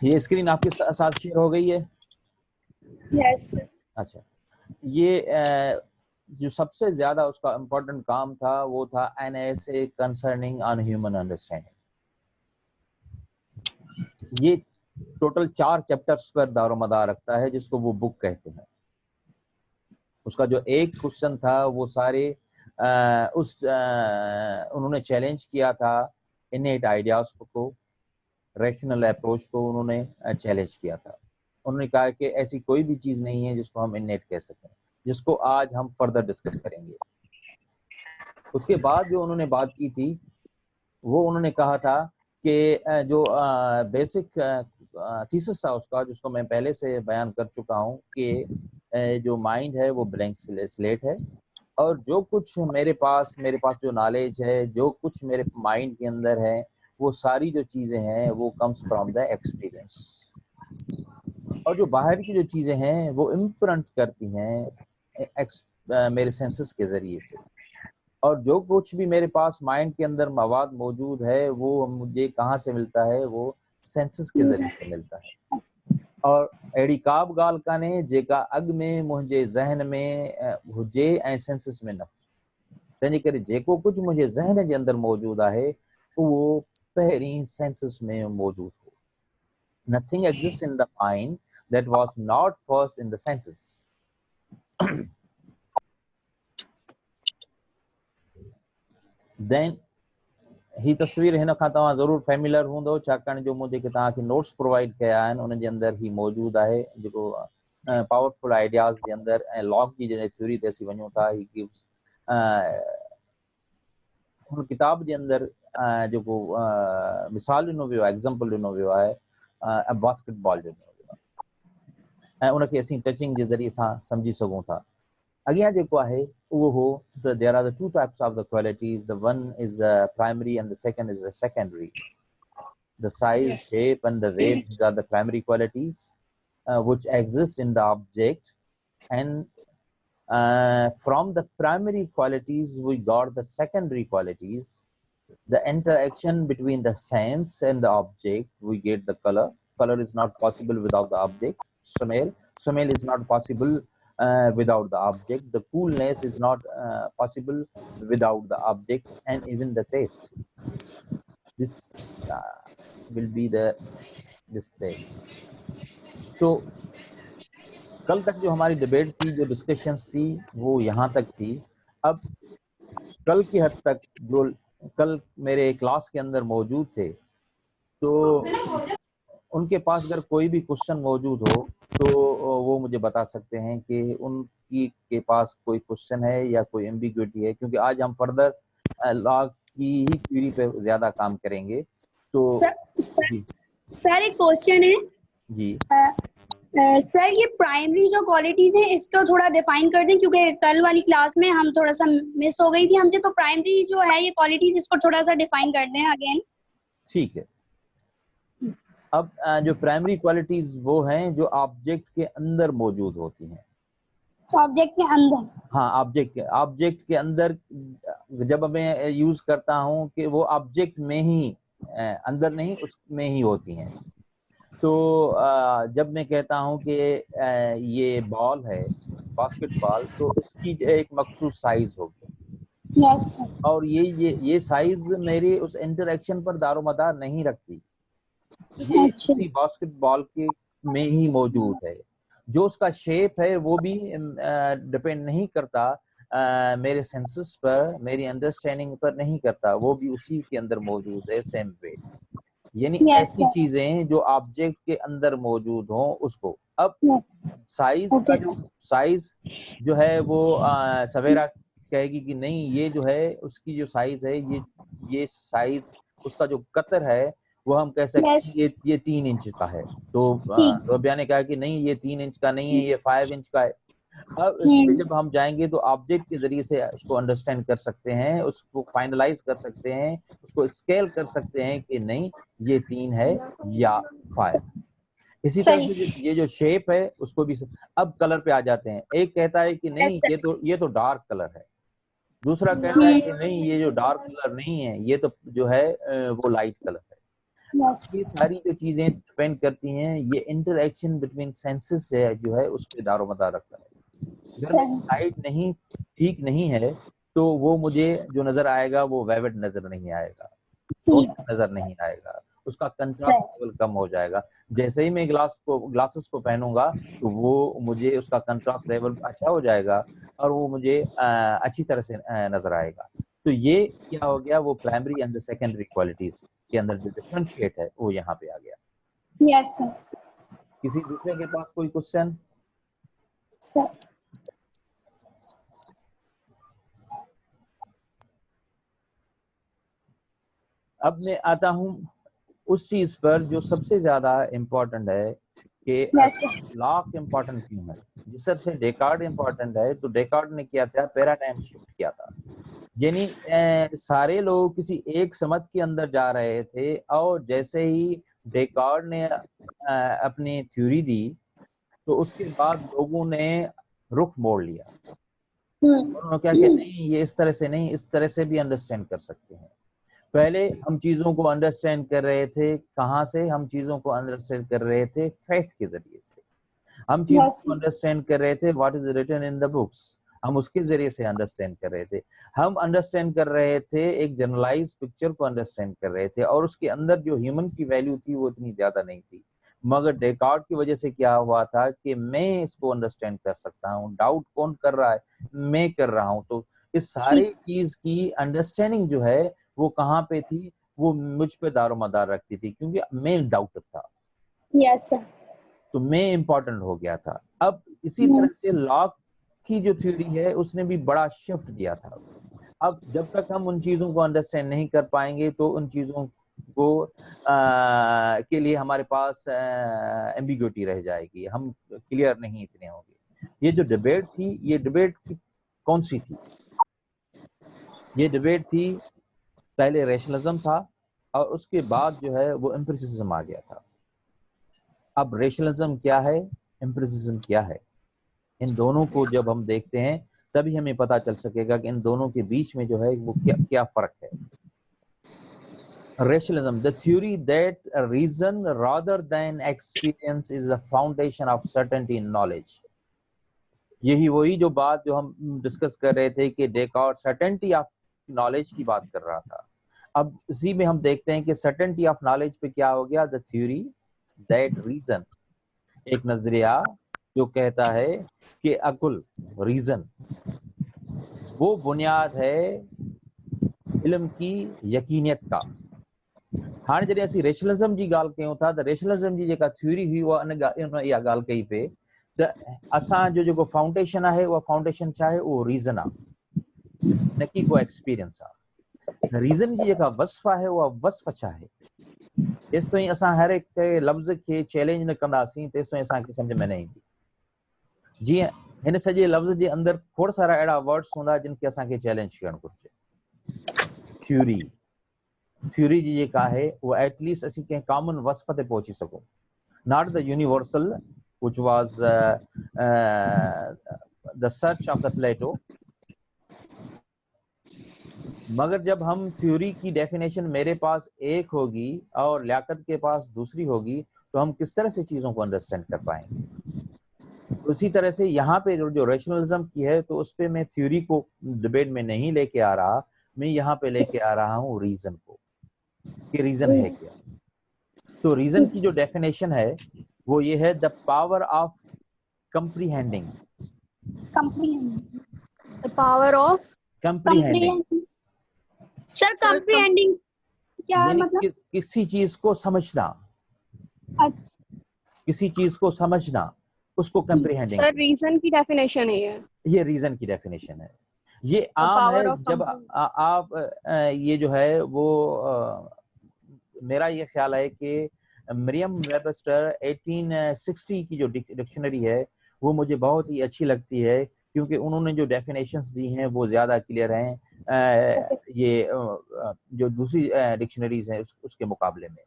ये स्क्रीन आपके साथ शेयर हो गई है? यस। अच्छा, ये जो सबसे ज्यादा उसका इम्पोर्टेंट काम था वो था an essay concerning on human understanding. ये टोटल 4 चैप्टर्स पर दारोमदार रखता है, जिसको वो बुक कहते हैं। उसका जो एक क्वेश्चन था वो सारे उन्होंने चैलेंज किया था इनेट आइडियाज को, रैशनल अप्रोच को उन्होंने चैलेंज किया था। उन्होंने कहा कि ऐसी कोई भी चीज नहीं है जिसको हम इनेट कह सकें, जिसको आज हम फर्दर डिस्कस करेंगे। उसके बाद जो उन्होंने बात की थी वो उन्होंने कहा था कि जो बेसिक थीसिस था उसका, जिसको मैं पहले से बयान कर चुका हूँ कि जो माइंड है वो ब्लैंक स्लेट है, और जो कुछ मेरे पास जो नॉलेज है, जो कुछ मेरे माइंड के अंदर है, वो सारी जो चीजें हैं वो कम्स फ्रॉम द एक्सपीरियंस। और जो बाहर की जो चीजें हैं वो इम्प्रिंट करती हैं मेरे सेंसेस के जरिए से। और जो कुछ भी मेरे पास माइंड के अंदर मवाद मौजूद है वो मुझे कहाँ से मिलता है? वो सेंसेस के जरिए से मिलता है। और अहिड़ी का बि ॻाल्हि कान्हे जेका अॻु में मुंहिंजे ज़हन में हुजे ऐं सेंसिस में न हुजे। तंहिंजे करे जेको कुझु मुंहिंजे ज़हन जे अंदरि मौजूदु आहे उहो पहिरीं सेंसिस में मौजूदु हो। Nothing exists in the mind that was not first in the senses. Then ही तस्वीर हिन खां तव्हां ज़रूरु फैमिलियर हूंदो, छाकाणि जो मूं जेके तव्हांखे नोट्स प्रोवाइड कया आहिनि उन जे अंदरि ही मौजूदु आहे, जेको पावरफुल आइडियाज़ जे अंदरि ऐं लॉक जी जॾहिं थ्योरी ते असीं वञूं था, ही गिव्स हुन किताब जे अंदरि जेको मिसाल ॾिनो वियो आहे, एग्ज़ाम्पल ॾिनो वियो आहे बास्केटबॉल जो ॾिनो वियो आहे, ऐं उनखे असीं टचिंग जे ज़रिए सां सम्झी सघूं था। अॻियां जेको आहे उहो हो there are the two types of the qualities. The one is primary and the second is the secondary. The size, shape and the weight, these are the primary qualities which exist in the object, and from the primary qualities we got the secondary qualities. The interaction between the sense and the object, we get the color. Color is not possible without the object. Smell is not possible without the object. The coolness is not possible without the object, and even the taste. This will be this taste. तो कल तक जो हमारी debate थी, जो discussions थी, वो यहाँ तक थी। अब कल की हद तक जो कल मेरे क्लास के अंदर मौजूद थे, तो उनके पास अगर कोई भी क्वेश्चन मौजूद हो तो वो मुझे बता सकते हैं कि उनकी के पास कोई क्वेश्चन है या कोई एम्बिग्युइटी है, क्योंकि आज हम फर्दर लॉ की ही थ्योरी पे ज्यादा काम करेंगे। तो सर एक क्वेश्चन है जी। सर, ये प्राइमरी जो क्वालिटीज हैं इसको थोड़ा डिफाइन कर दें, क्योंकि कल वाली क्लास में हम थोड़ा सा मिस हो गई थी हमसे। तो प्राइमरी जो है ये क्वालिटीज, इसको थोड़ा सा डिफाइन कर दें अगेन। ठीक है। अब जो प्राइमरी क्वालिटीज वो हैं जो ऑब्जेक्ट के अंदर मौजूद होती हैं। ऑब्जेक्ट के अंदर? हाँ, ऑब्जेक्ट के अंदर जब मैं यूज करता हूँ कि वो ऑब्जेक्ट में ही, अंदर नहीं, उसमें ही होती हैं। तो जब मैं कहता हूँ कि ये बॉल है, बास्केटबॉल, तो उसकी एक मखसूस साइज होगी। यस। और ये साइज मेरी उस इंटरेक्शन पर दारोमदार नहीं रखती, ये उसी बास्केटबॉल के में ही मौजूद है। जो उसका शेप है वो भी डिपेंड नहीं करता मेरे सेंसेस पर, मेरी अंडरस्टैंडिंग पर नहीं करता, वो भी उसी के अंदर मौजूद है, सेम वे। यानी ऐसी चीजें जो ऑब्जेक्ट के अंदर मौजूद हो उसको। अब साइज जो है वो सवेरा कहेगी कि नहीं, ये जो है उसकी जो साइज है, ये साइज उसका जो कतर है वो हम कह सकते हैं ये 3 इंच का है। तो रबिया ने कहा कि नहीं, ये 3 इंच का नहीं है, ये 5 इंच का है। अब इस पे जब हम जाएंगे तो ऑब्जेक्ट के जरिए से उसको अंडरस्टैंड कर सकते हैं, उसको फाइनलाइज कर सकते हैं, उसको स्केल कर सकते हैं कि नहीं ये 3 है या 5। इसी तरह से ये जो शेप है उसको भी। अब कलर पे आ जाते हैं। एक कहता है कि नहीं ये तो डार्क कलर है, दूसरा कहता है कि नहीं ये जो डार्क कलर नहीं है, ये तो जो है वो लाइट कलर है। Yes. ये सारी जो चीजें डिपेंड करती हैं, ये इंटरेक्शन बिटवीन सेंसेस से जो है उस पे दारोमदार रखता है। अगर मेरी साइट नहीं ठीक नहीं है तो वो मुझे जो नजर आएगा वो वेविड नजर नहीं आएगा, रोशन नजर नहीं आएगा, उसका कंट्रास्ट लेवल कम हो जाएगा। जैसे ही मैं ग्लासेस को पहनूंगा तो वो मुझे उसका कंट्रास्ट लेवल अच्छा हो जाएगा और वो मुझे अच्छी तरह से नजर आएगा। तो ये क्या हो गया, वो प्राइमरी एंड सेकेंडरी क्वालिटीज के अंदर जो डिफरेंशिएट है वो यहाँ पे आ गया। Yes, sir. किसी दूसरे के पास कोई क्वेश्चन? Sir. अब मैं आता हूँ उस चीज पर जो सबसे ज्यादा इम्पोर्टेंट है कि Yes, sir. लॉक इम्पोर्टेंट क्यों है। जिस तरह से डेकार्ड इम्पोर्टेंट है तो डेकार्ड ने किया था, पैराडाइम शिफ्ट किया था। यानी सारे लोग किसी एक समझ के अंदर जा रहे थे और जैसे ही डेकार्ड ने अपनी थ्योरी दी तो उसके बाद लोगों ने रुख मोड़ लिया। उन्होंने क्या किया, नहीं ये इस तरह से नहीं, इस तरह से भी अंडरस्टैंड कर सकते हैं। पहले हम चीजों को अंडरस्टैंड कर रहे थे, कहाँ से? हम चीजों को अंडरस्टैंड कर रहे थे फेथ के जरिए से। हम चीजों Yes. को अंडरस्टैंड कर रहे थे what is written in the books, हम उसके जरिए से अंडरस्टैंड कर रहे थे। हम अंडरस्टैंड कर रहे थे, एक जनरलाइज पिक्चर को अंडरस्टैंड कर रहे थे और उसके अंदर जो ह्यूमन की वैल्यू थी वो इतनी ज्यादा नहीं थी। मगर डेकार्ड की वजह से क्या हुआ था कि मैं इसको अंडरस्टैंड कर सकता हूँ, डाउट कौन कर रहा है? मैं कर रहा हूँ। तो इस सारी चीज की अंडरस्टैंडिंग जो है वो कहाँ पे थी? वो मुझ पे दारोमदार रखती थी क्योंकि मैं डाउटर था। Yes, sir. तो मैं इंपॉर्टेंट हो गया था। अब इसी तरह से लॉक की जो थ्योरी है उसने भी बड़ा शिफ्ट दिया था। अब जब तक हम उन चीजों को अंडरस्टैंड नहीं कर पाएंगे तो उन चीजों को के लिए हमारे पास एम्बिग्युइटी रह जाएगी, हम क्लियर नहीं इतने होंगे। ये जो डिबेट थी, ये डिबेट कौन सी थी? ये डिबेट थी, पहले रैशनलिज्म था और उसके बाद जो है वो एम्पिरिसिज्म आ गया था। अब रैशनलिज्म क्या है, एम्पिरिसिज्म क्या है, इन दोनों को जब हम देखते हैं तभी हमें पता चल सकेगा कि इन दोनों के बीच में जो है वो क्या क्या फर्क है। Rationalism, the theory that reason rather than experience is the foundation of certainty in knowledge. यही वही जो बात जो हम डिस्कस कर रहे थे कि डेकार्ट सर्टेनिटी ऑफ नॉलेज की बात कर रहा था। अब इसी में हम देखते हैं कि सर्टेनिटी ऑफ नॉलेज पे क्या हो गया, द थ्योरी दैट रीजन, एक नजरिया जो कहता है कि अकुल, रीजन वो बुनियाद है इल्म की यकीनियत का। हाणे जॾहिं असीं रेशनलिज्म जी ॻाल्हि कयूं था त रेशनलिज्म जी जेका थ्योरी हुई उहा इहा ॻाल्हि कई पे त असांजो जेको फाउंडेशन आहे उहा फाउंडेशन छा आहे, उहो रीज़न आहे, न की को एक्सपीरियंस आहे। रीज़न जी जेका वस्फ़ आहे उहा वस्फ़ छा आहे, जेसि ताईं असां हर हिकु लफ़्ज़ खे चैलेंज न कंदासीं तेसि ताईं असांखे सम्झ में न ईंदी। जीअं हिन सॼे लफ़्ज़ जे अंदरि खोड़ सारा अहिड़ा वर्ड्स हूंदा जिन खे असांखे चैलेंज करणु घुरिजे। थ्योरी जी जेका आहे उहा एटलीस्ट असीं कंहिं कॉमन वस्फ़ ते पहुची सघूं, not the universal which was the search of the Plato। मगर जब हम थ्योरी की डेफिनेशन मेरे पास एक होगी और लियाकत के पास दूसरी होगी तो हम किस तरह से चीजों को अंडरस्टैंड कर पाएंगे। उसी तरह से यहाँ पे जो रैशनलिज्म की है तो उस पे मैं थ्योरी को डिबेट में नहीं लेके आ रहा, मैं यहाँ पे लेके आ रहा हूँ रीजन को, कि रीजन है क्या। तो रीजन की जो डेफिनेशन है वो ये है, the power of comprehending, The power of comprehending sir comprehending क्या है यानी मतलब? किसी चीज को समझना, अच्छा, किसी चीज को समझना, उसको comprehending। सर रीजन की डेफिनेशन है ये रीजन की डेफिनेशन है। ये The आम power है। of जब आप ये जो है वो मेरा ये ख्याल है कि मरियम वेबस्टर 1860 की जो डिक्शनरी है वो मुझे बहुत ही अच्छी लगती है क्योंकि उन्होंने जो डेफिनेशंस दी हैं वो ज्यादा क्लियर हैं ये जो दूसरी डिक्शनरीज हैं उसके मुकाबले में।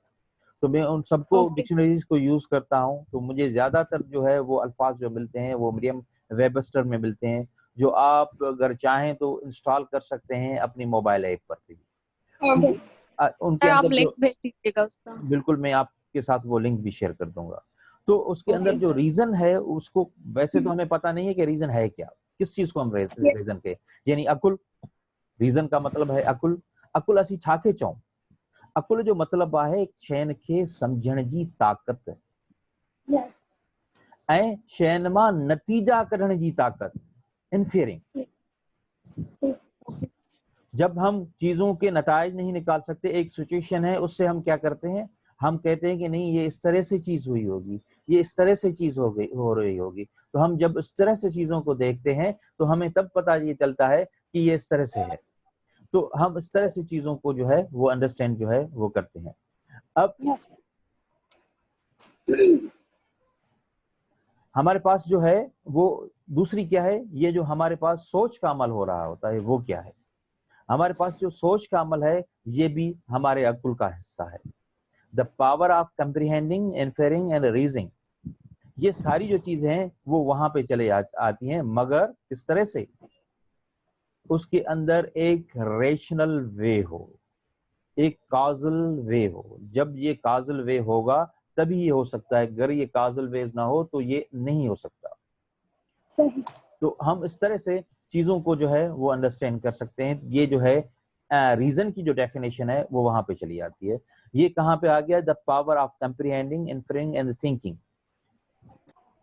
तो मैं उन सबको डिक्शनरीज को यूज करता हूं, तो मुझे ज्यादातर जो है वो अल्फाज जो मिलते हैं वो मरियम वेबस्टर में मिलते हैं, जो आप अगर चाहें तो इंस्टॉल कर सकते हैं अपनी मोबाइल ऐप पर भी। उनके सर आप अंदर लिंक जो, भेज दीजिएगा उसका। बिल्कुल मैं आपके साथ वो लिंक भी शेयर कर दूंगा। तो उसके अंदर ओके जो रीजन है उसको वैसे तो हमें पता नहीं है कि रीजन है क्या, किस चीज को हम रीजन के, यानी अकुल, रीजन का मतलब है अकुल। अकुल असी छाके चऊं, अकुल जो मतलब आहे शयुनि खे सम्झण जी ताक़त Yes. ऐं शयुनि मां नतीजा कढण जी ताक़त, इन्फियरिंग। जब हम चीजों के नतायज नहीं निकाल सकते, एक सिचुएशन है उससे हम क्या करते हैं, हम कहते हैं कि नहीं ये इस तरह से चीज हुई होगी, ये इस तरह से चीज हो रही होगी। तो हम जब इस तरह से चीजों को देखते हैं तो हमें तब पता ये चलता है कि ये इस तरह से है। तो हम इस तरह से चीजों को जो है वो अंडरस्टैंड जो है वो करते हैं। अब Yes. हमारे पास जो है वो दूसरी क्या है, ये जो हमारे पास सोच का अमल हो रहा होता है वो क्या है, हमारे पास जो सोच का अमल है ये भी हमारे अक्ल का हिस्सा है। The power of comprehending, inferring and reasoning, ये सारी जो चीजें हैं वो वहां पे चले आती हैं, मगर इस तरह से उसके अंदर एक रेशनल वे हो, एक काजल वे हो। जब ये काजल वे होगा तभी ये हो सकता है, अगर ये काजल वेज ना हो तो ये नहीं हो सकता। सही। तो हम इस तरह से चीजों को जो है वो अंडरस्टैंड कर सकते हैं। ये जो है रीजन की जो डेफिनेशन है वो वहां पे चली आती है। ये कहाँ पे आ गया, the power of comprehending, inferring and thinking.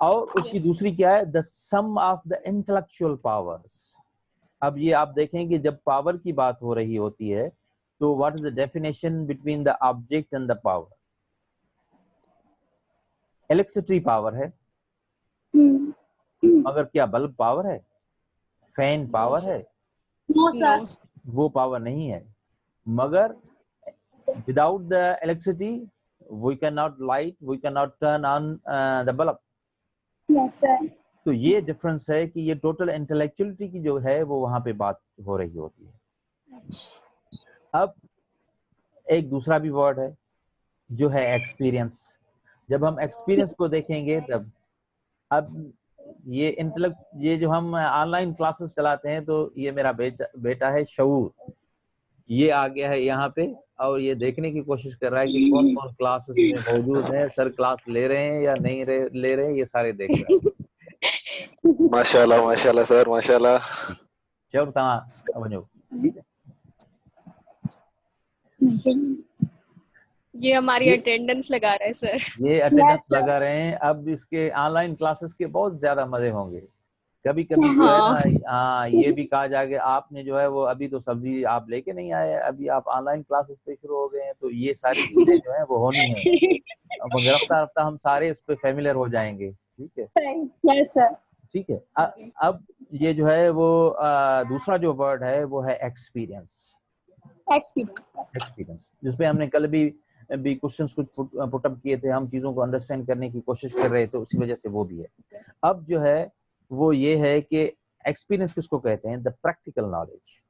और उसकी दूसरी क्या है, the sum of the intellectual powers. अब ये आप देखें कि जब पावर की बात हो रही होती है तो what is the definition between the object and the power. Electricity power है, मगर क्या बल्ब पावर है, फैन पावर है? No, sir. नो वो पावर नहीं है। मगर without the electricity we cannot light, we cannot turn on the bulb. Yes, sir. तो ये डिफरेंस है कि ये टोटल इंटेलेक्चुअलिटी की जो है वो वहां पे बात हो रही होती है। अब एक दूसरा भी वर्ड है जो है एक्सपीरियंस। जब हम एक्सपीरियंस को देखेंगे तब, अब ये जो हम ऑनलाइन क्लासेस चलाते हैं तो ये मेरा बेटा है शऊर, ये आ गया है यहाँ पे और ये देखने की कोशिश कर रहा है कि कौन कौन क्लासेस में मौजूद है, सर क्लास ले रहे हैं या नहीं ले रहे हैं, ये सारे देख रहे हैं। माशाल्लाह माशाल्लाह सर माशाल्लाह। चलो तव्हां वञो, ठीक है। ये हमारी ये अटेंडेंस लगा रहा है सर। ये अटेंडेंस Yes, sir. लगा रहे हैं। अब इसके ऑनलाइन क्लासेस के बहुत ज्यादा मजे होंगे। कभी कभी जो है हाँ ना, हाँ ये भी कहा जाएगा आपने जो है वो अभी तो सब्जी आप लेके नहीं आए, अभी आप ऑनलाइन क्लासेस पे शुरू हो गए हैं, तो ये सारी चीजें जो है वो होनी है। अब रफ्ता रफ्ता हम सारे इस पे फेमिलियर हो जाएंगे, ठीक है। Sir. Yes, sir. ठीक है। अब ये जो है वो दूसरा जो वर्ड है वो है एक्सपीरियंस। Experience. एक्सपीरियंस जिसपे हमने कल भी क्वेश्चंस कुछ पुटअप किए थे, हम चीजों को अंडरस्टैंड करने की कोशिश कर रहे थे, उसी वजह से वो भी है। अब जो है वो ये है कि एक्सपीरियंस किसको कहते हैं, the practical knowledge.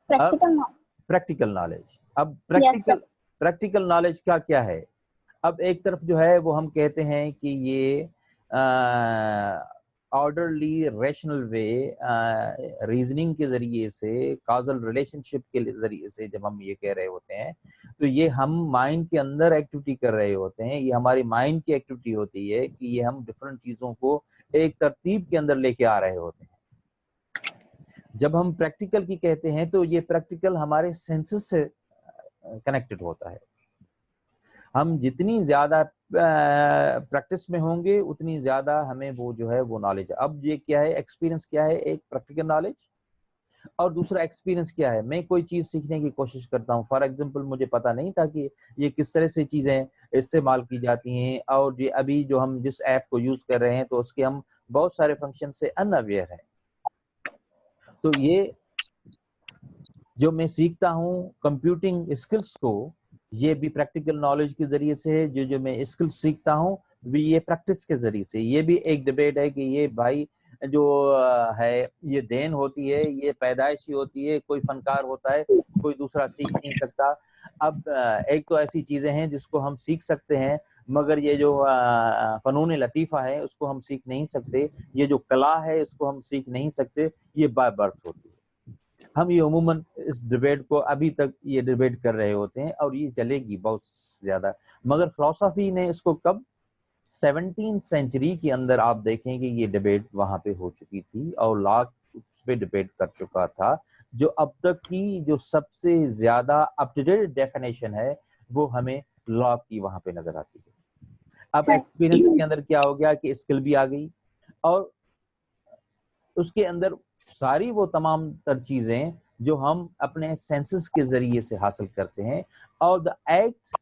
Practical knowledge. Practical knowledge, अब Yes, sir. प्रैक्टिकल नॉलेज का क्या है। अब एक तरफ जो है वो हम कहते हैं कि ये ऑर्डरली रैशनल वे, रीजनिंग के जरिए से, काजल रिलेशनशिप के जरिए से जब हम ये कह रहे होते हैं तो ये हम माइंड के अंदर एक्टिविटी कर रहे होते हैं। ये हमारी माइंड की एक्टिविटी होती है कि ये हम डिफरेंट चीजों को एक तरतीब के अंदर लेके आ रहे होते हैं। जब हम प्रैक्टिकल की कहते हैं तो ये प्रैक्टिकल हमारे सेंसेस से कनेक्टेड होता है। हम जितनी ज्यादा प्रैक्टिस में होंगे उतनी ज्यादा हमें वो जो है वो नॉलेज। अब ये क्या है, एक्सपीरियंस क्या है, एक प्रैक्टिकल नॉलेज और दूसरा एक्सपीरियंस क्या है। मैं कोई चीज सीखने की कोशिश करता हूँ, फॉर एग्जांपल मुझे पता नहीं था कि ये किस तरह से चीजें इस्तेमाल की जाती हैं, और ये अभी जो हम जिस ऐप को यूज कर रहे हैं तो उसके हम बहुत सारे फंक्शन से अनअवेयर हैं। तो ये जो मैं सीखता हूँ कंप्यूटिंग स्किल्स को, ये भी प्रैक्टिकल नॉलेज के जरिए से है। जो मैं स्किल्स सीखता हूँ भी ये प्रैक्टिस के जरिए से। ये भी एक डिबेट है कि ये भाई जो है ये देन होती है, ये पैदाइशी होती है, कोई फनकार होता है कोई दूसरा सीख नहीं सकता। अब एक तो ऐसी चीजें हैं जिसको हम सीख सकते हैं, मगर ये जो फनून लतीफ़ा है उसको हम सीख नहीं सकते, ये जो कला है इसको हम सीख नहीं सकते, ये बाय बर्थ होती है। हम ये उमूमन इस डिबेट को अभी तक ये डिबेट कर रहे होते हैं और ये चलेगी बहुत ज्यादा, मगर फिलोसफी ने इसको कब 17th सेंचुरी के अंदर आप देखें कि ये डिबेट वहां पे हो चुकी थी और लॉक उस पे डिबेट कर चुका था। जो अब तक की जो सबसे ज्यादा अप टू डेट डेफिनेशन है वो हमें लॉ की वहां पे नजर आती है। अब एक्सपीरियंस के अंदर क्या हो गया कि स्किल भी आ गई और उसके अंदर सारी वो तमाम तर चीजें जो हम अपने सेंसेस के जरिए से हासिल करते हैं और द एक्ट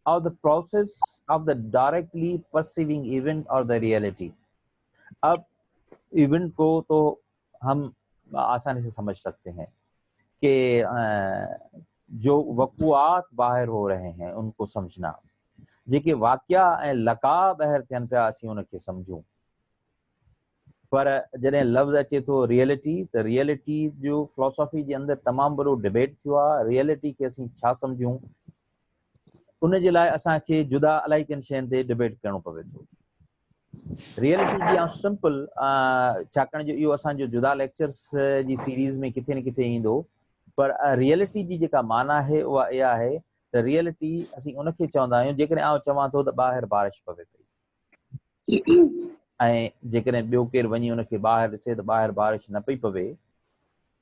और the process of the directly perceiving event और द रियलिटी। अब इवेंट को तो हम आसानी से समझ सकते हैं कि जो वक़ुआत बाहर हो रहे हैं उनको समझना, जेके वाक़या ऐं लका ॿाहिरि थियनि पिया असीं उनखे समझूं। पर जॾहिं लफ़्ज़ अचे थो रियलिटी, त रियलिटी जो फिलोसफी जे अंदर तमामु वॾो डिबेट थियो आहे। रियलिटी खे असीं छा समझूं, उन जे लाइ असांखे जुदा इलाही किन शयुनि ते डिबेट करणो पवे थो। रियलिटी जी आउं सिंपल छाकाणि जो इहो असांजो जुदा लेक्चर्स जी सीरीज़ में किथे न किथे ईंदो, पर रियलिटी जी जेका माना आहे उहा इहा आहे त रियलिटी असीं उनखे चवंदा आहियूं जेकॾहिं आउं चवां थो त ॿाहिरि बारिश पवे पई ऐं जेकॾहिं ॿियो केरु वञी उनखे ॿाहिरि ॾिसे त ॿाहिरि बारिश न पई पवे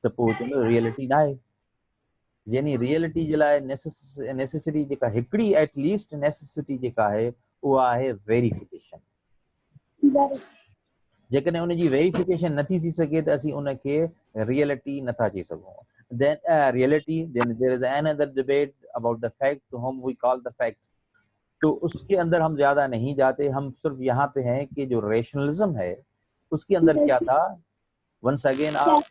त पोइ चवंदो रियलिटी न आहे। यानी रियलिटी जे लाइ नेसेसिटी जेका हिकिड़ी एटलीस्ट नेसेसिटी जेका आहे उहा आहे वेरिफिकेशन। जेकॾहिं उनजी वेरिफिकेशन नथी थी सघे त असीं उनखे रियलिटी नथा चई सघूं। then reality, then there is another debate about the fact to whom we call the fact। तो उसके अंदर हम ज्यादा नहीं जाते, हम सिर्फ यहाँ पे हैं कि जो रेशनलिज्म है उसके अंदर क्या था। वंस अगेन आप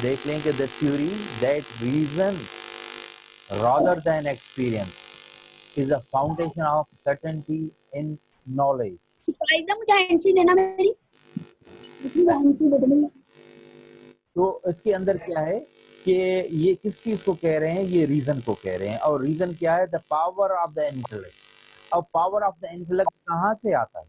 देख लें कि the theory that reason rather than experience is a foundation of certainty in knowledge। मुझे एंट्री देना मेरी। तो इसके अंदर क्या है कि ये किस चीज को कह रहे हैं, ये रीजन को कह रहे हैं। और रीजन क्या है, the power of the intellect. और पावर ऑफ द इंटेलेक्ट कहाँ से आता है,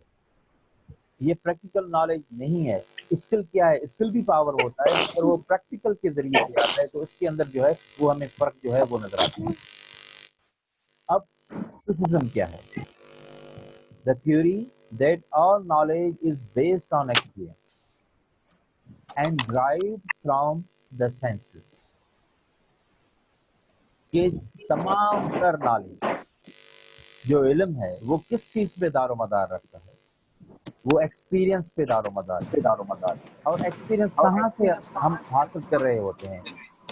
ये प्रैक्टिकल नॉलेज नहीं है। स्किल क्या है, स्किल भी पावर होता है मगर वो प्रैक्टिकल के जरिए से आता है। तो इसके अंदर जो है वो हमें फर्क जो है वो नजर आता है। अब क्रिटिसिज्म क्या है, the theory that all knowledge is based on experience and derived from the senses। कि तमाम तर नॉलेज जो इल्म है वो किस चीज पे दारोमदार रखता है, वो एक्सपीरियंस पे दारोमदार। और एक्सपीरियंस कहाँ से हम हासिल कर रहे होते हैं,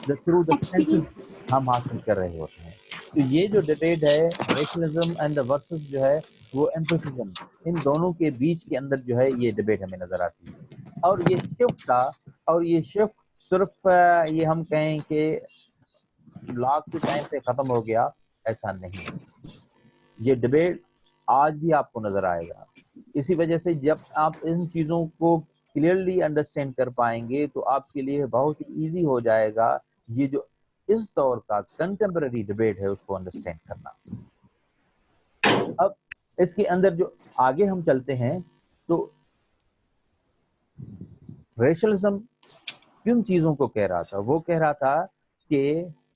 थ्रू द सेंसेस हम हासिल कर रहे होते हैं। तो ये जो डिबेट है रेशनलिज्म एंड द वर्सेस जो है वो एम्पिरिसिज्म, इन दोनों के बीच के अंदर जो है ये डिबेट हमें नजर आती है। और ये शिफ्ट था, और ये शिफ्ट सिर्फ ये हम कहें कि लॉक के टाइम पे खत्म हो गया, ऐसा नहीं है। ये डिबेट आज भी आपको नजर आएगा। इसी वजह से जब आप इन चीजों को क्लियरली अंडरस्टैंड कर पाएंगे तो आपके लिए बहुत ही ईजी हो जाएगा ये जो इस दौर का कंटेम्पररी डिबेट है उसको अंडरस्टैंड करना। अब इसके अंदर जो आगे हम चलते हैं तो रेशनलिज्म किन चीजों को कह रहा था, वो कह रहा था कि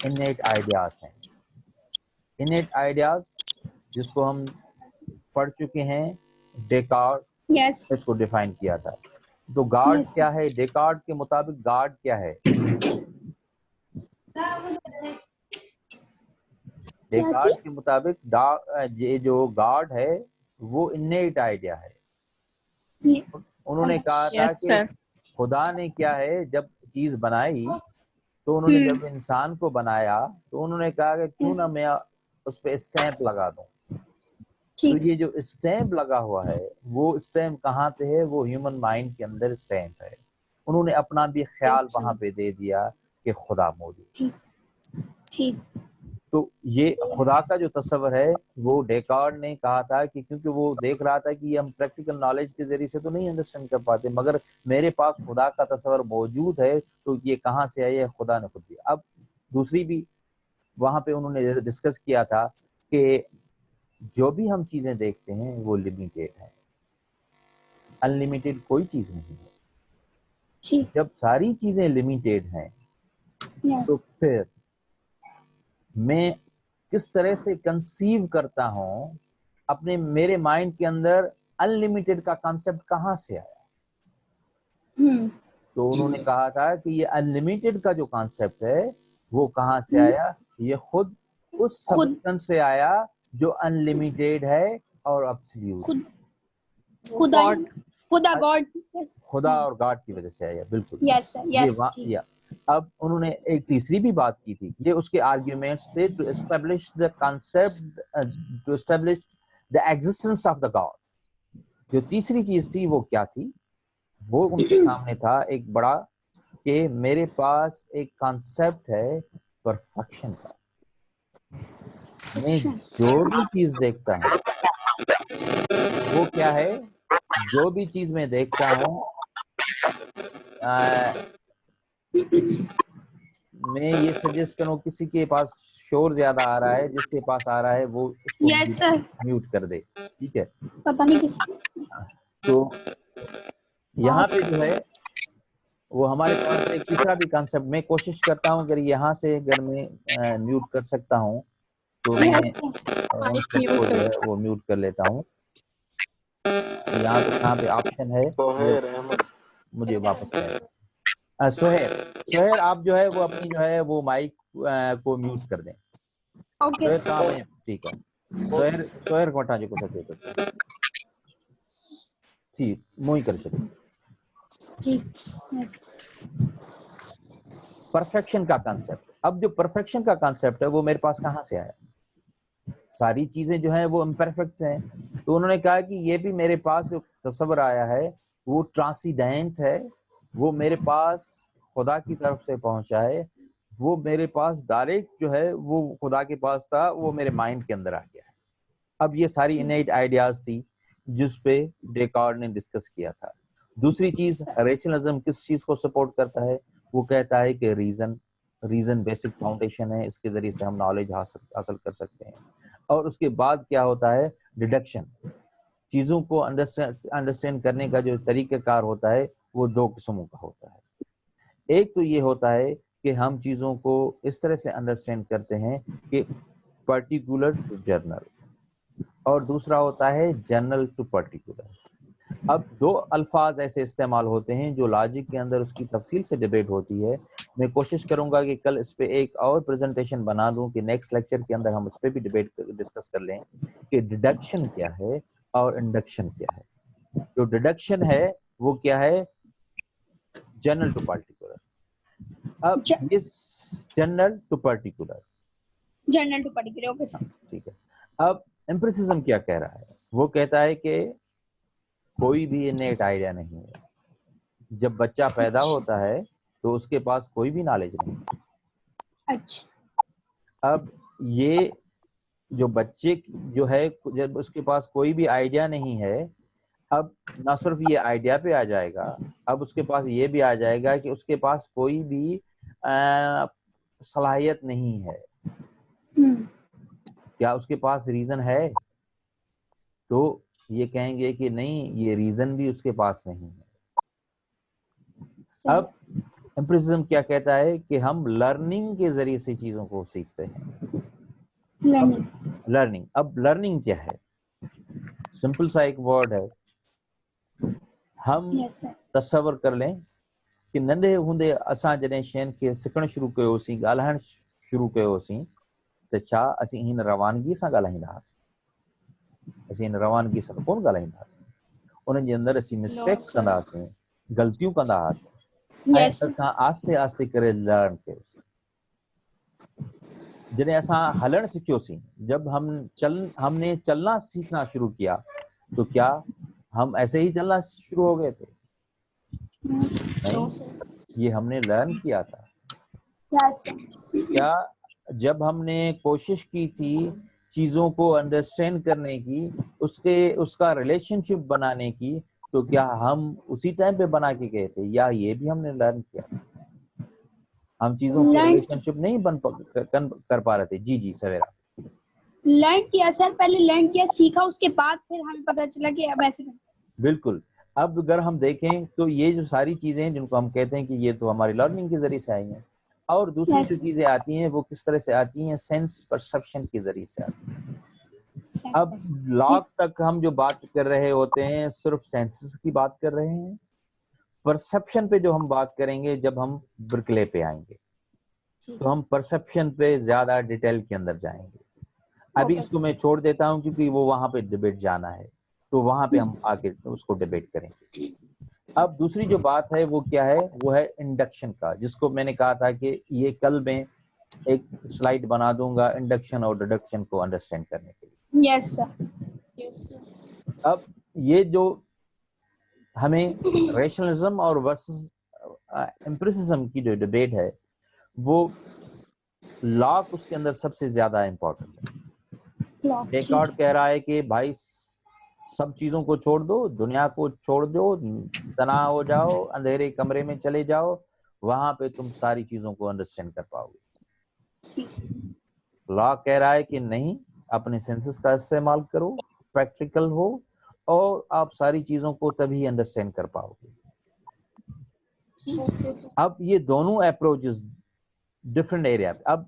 इनेट आइडियाज हैं। इनेट आइडियाज जिसको हम पढ़ चुके हैं, डेकार्ट इसको डिफाइन किया था। तो गॉड क्या है, डेकार्ट के मुताबिक गॉड क्या है, डेकार्ट के मुताबिक ये जो गॉड है वो इनेट आइडिया है। उन्होंने कहा था कि खुदा ने क्या है जब चीज बनाई तो उन्होंने जब इंसान को बनाया तो उन्होंने कहा कि क्यों ना मैं उस पर स्टैंप लगा दूं। तो ये जो स्टैंप लगा हुआ है वो स्टैंप कहाँ पे है, वो ह्यूमन माइंड के अंदर स्टैंप है। उन्होंने अपना भी ख्याल वहां पे दे दिया कि खुदा मौजूद। तो ये खुदा का जो तस्वर है वो डेकार्ट ने कहा था कि क्योंकि वो देख रहा था कि हम प्रैक्टिकल नॉलेज के जरिए से तो नहीं अंडरस्टैंड कर पाते, मगर मेरे पास खुदा का तस्वर मौजूद है तो ये कहाँ से आई है, खुदा ने खुद दिया। अब दूसरी भी वहां पे उन्होंने डिस्कस किया था कि जो भी हम चीजें देखते हैं वो लिमिटेड है, अनलिमिटेड कोई चीज नहीं है। जब सारी चीजें लिमिटेड हैं तो फिर मैं किस तरह से कंसीव करता हूँ अपने, मेरे माइंड के अंदर अनलिमिटेड का कॉन्सेप्ट कहाँ से आया? तो उन्होंने कहा था कि ये अनलिमिटेड का जो कॉन्सेप्ट है वो कहाँ से आया? ये खुद उस सब्सटेंस से आया जो अनलिमिटेड है और एब्सोल्यूट, खुदा और गॉड की वजह से आया। बिल्कुल। यस सर, ये अब उन्होंने एक तीसरी भी बात की थी, ये उसके आर्ग्यूमेंट्स थे, to establish the concept, to establish the existence of the God. जो तीसरी चीज थी वो क्या थी? वो उनके सामने था एक बड़ा, कि मेरे पास एक कॉन्सेप्ट है परफेक्शन का। मैं जो भी चीज देखता हूँ वो क्या है, जो भी चीज मैं देखता हूँ मैं ये सजेस्ट करूँ, किसी के पास शोर ज्यादा आ रहा है, जिसके पास आ रहा है वो उसको म्यूट कर दे, ठीक है? पता नहीं किस। तो यहाँ पे जो है वो हमारे पास एक तीसरा भी कॉन्सेप्ट, मैं कोशिश करता हूँ अगर यहाँ से अगर मैं म्यूट कर सकता हूँ तो मैं सबको जो है वो म्यूट कर लेता हूँ। यहाँ पे कहाँ पे ऑप्शन है, मुझे वापस सोहेर आप जो है वो अपनी जो है वो माइक को म्यूट कर दें। सोहेर कहाँ है? ठीक है, सोहेर कोटा जो को सके ठीक मुई कर सके। परफेक्शन का कॉन्सेप्ट, अब जो परफेक्शन का कॉन्सेप्ट है वो मेरे पास कहाँ से आया? सारी चीजें जो हैं वो इम्परफेक्ट हैं, तो उन्होंने कहा कि ये भी मेरे पास जो तस्वर आया है वो ट्रांसीडेंट है, वो मेरे पास खुदा की तरफ से पहुंचा है, वो मेरे पास डायरेक्ट जो है वो खुदा के पास था, वो मेरे माइंड के अंदर आ गया है। अब ये सारी इनेट आइडियाज थी जिस पे डेकार्ट ने डिस्कस किया था। दूसरी चीज, रेशनलिज्म किस चीज को सपोर्ट करता है? वो कहता है कि रीजन बेसिक फाउंडेशन है, इसके जरिए से हम नॉलेज हासिल कर सकते हैं। और उसके बाद क्या होता है? डिडक्शन। चीजों को अंडरस्टैंड करने का जो तरीकाकार होता है वो दो किस्मों का होता है। एक तो ये होता है कि हम चीजों को इस तरह से अंडरस्टैंड करते हैं कि पर्टिकुलर टू जनरल, और दूसरा होता है जनरल टू पर्टिकुलर। अब दो अल्फाज ऐसे इस्तेमाल होते हैं जो लॉजिक के अंदर उसकी तफसील से डिबेट होती है। मैं कोशिश करूंगा कि कल इस पे एक और प्रेजेंटेशन बना दूं कि नेक्स्ट लेक्चर के अंदर हम इस पे भी डिस्कस कर लें कि डिडक्शन क्या है और इंडक्शन क्या है। जो डिडक्शन है वो क्या है? General to particular. अब ये general to particular, okay sir, ठीक है। अब एम्पिरिसिज्म क्या कह रहा है? वो कहता है कि कोई भी इनेट आइडिया नहीं है। जब बच्चा पैदा होता है तो उसके पास कोई भी नॉलेज नहीं। अच्छा। अब ये जो बच्चे जो है, जब उसके पास कोई भी आइडिया नहीं है, अब ना सिर्फ ये आइडिया पे आ जाएगा, अब उसके पास ये भी आ जाएगा कि उसके पास कोई भी सलाहियत नहीं है। क्या उसके पास रीजन है? तो ये कहेंगे कि नहीं, ये रीजन भी उसके पास नहीं है। अब एम्पिरिसिज्म क्या कहता है कि हम लर्निंग के जरिए से चीजों को सीखते हैं। लर्निंग, अब लर्निंग क्या है? सिंपल सा एक वर्ड है। हम तस्वर कर लें कि नंढे हूंदे असां जॾहिं शयुनि खे सिखणु शुरू कयोसीं, ॻाल्हाइणु शुरू कयोसीं, त छा असीं हिन रवानगी सां ॻाल्हाईंदा हुआसीं? असीं हिन रवानगी सां कोन ॻाल्हाईंदा हुआसीं। उन्हनि जे अंदरि असीं मिस्टेक्स कंदा हुआसीं, ग़लतियूं कंदा हुआसीं, ऐं असां आस्ते आस्ते करे लर्न कयोसीं। जॾहिं असां हलणु सिखियोसीं, जब हमने चलना सीखना शुरू किया, तो क्या हम ऐसे ही चलना शुरू हो गए थे? नहीं, ये हमने लर्न किया था। क्या जब हमने कोशिश की थी चीजों को अंडरस्टैंड करने की, उसका रिलेशनशिप बनाने की, तो क्या हम उसी टाइम पे बना के गए थे, या ये भी हमने लर्न किया? हम चीजों के रिलेशनशिप नहीं कर पा रहे थे। जी जी सवेरा। लर्न किया सर, पहले लर्न किया, सीखा, उसके बाद फिर हमें पता चला कि अब ऐसे। बिल्कुल। अब अगर हम देखें तो ये जो सारी चीजें जिनको हम कहते हैं कि ये तो हमारी लर्निंग के जरिए से आई हैं, और दूसरी Yes. जो चीजें आती हैं वो किस तरह से आती हैं, सेंस परसेप्शन के जरिए से आती हैं। अब लॉक तक हम जो बात कर रहे होते हैं सिर्फ सेंसेस की बात कर रहे हैं, परसेप्शन पे जो हम बात करेंगे जब हम ब्रिकले पे आएंगे तो हम परसेप्शन पे ज्यादा डिटेल के अंदर जाएंगे। अभी इसको मैं छोड़ देता हूं क्योंकि वो वहां पे डिबेट जाना है, तो वहां पे हम आके उसको डिबेट करेंगे। अब दूसरी जो बात है वो क्या है, वो है इंडक्शन का, जिसको मैंने कहा था कि ये कल मैं एक स्लाइड बना दूंगा इंडक्शन और डिडक्शन को अंडरस्टैंड करने के लिए। Yes, sir. Yes, sir. अब ये जो हमें रेशनलिज्म और वर्सेस एम्पिरिसिज्म की जो डिबेट है वो लॉक उसके अंदर सबसे ज्यादा इंपॉर्टेंट है। डेकार्ट कह रहा है कि भाई सब चीजों को छोड़ दो, दुनिया को छोड़ दो, तनाव हो जाओ, अंधेरे कमरे में चले जाओ, वहां पे तुम सारी चीजों को अंडरस्टैंड कर पाओगे। लॉ कह रहा है कि नहीं, अपने सेंसेस का इस्तेमाल करो, प्रैक्टिकल हो, और आप सारी चीजों को तभी अंडरस्टैंड कर पाओगे। अब ये दोनों अप्रोचेस डिफरेंट एरिया। अब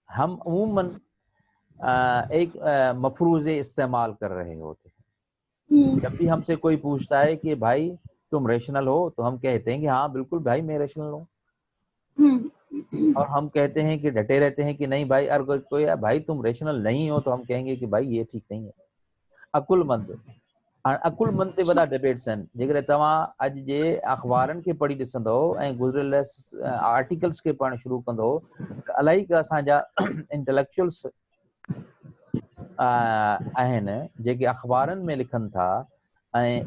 हम अमूमन एक मफरूज़े इस्तेमाल कर रहे होते हैं। जब भी हमसे कोई पूछता है कि भाई तुम रेशनल हो, तो हम कहते हैं कि हाँ बिल्कुल भाई मैं रेशनल हूँ। और हम कहते हैं कि डटे रहते हैं कि नहीं भाई, अगर कोई भाई तुम रेशनल नहीं हो तो हम कहेंगे कि भाई ये ठीक नहीं है। अकुलमंद अकुलमंद ते वॾा डिबेट्स आहिनि। जेकॾहिं तव्हां अॼु जे अख़बारनि खे पढ़ी ॾिसंदो ऐं गुज़िरियल आर्टिकल्स खे पढ़णु शुरू कंदो त इलाही का असांजा इंटेलेक्चुअल्स आहिनि जेके अख़बारनि में लिखनि था, ऐं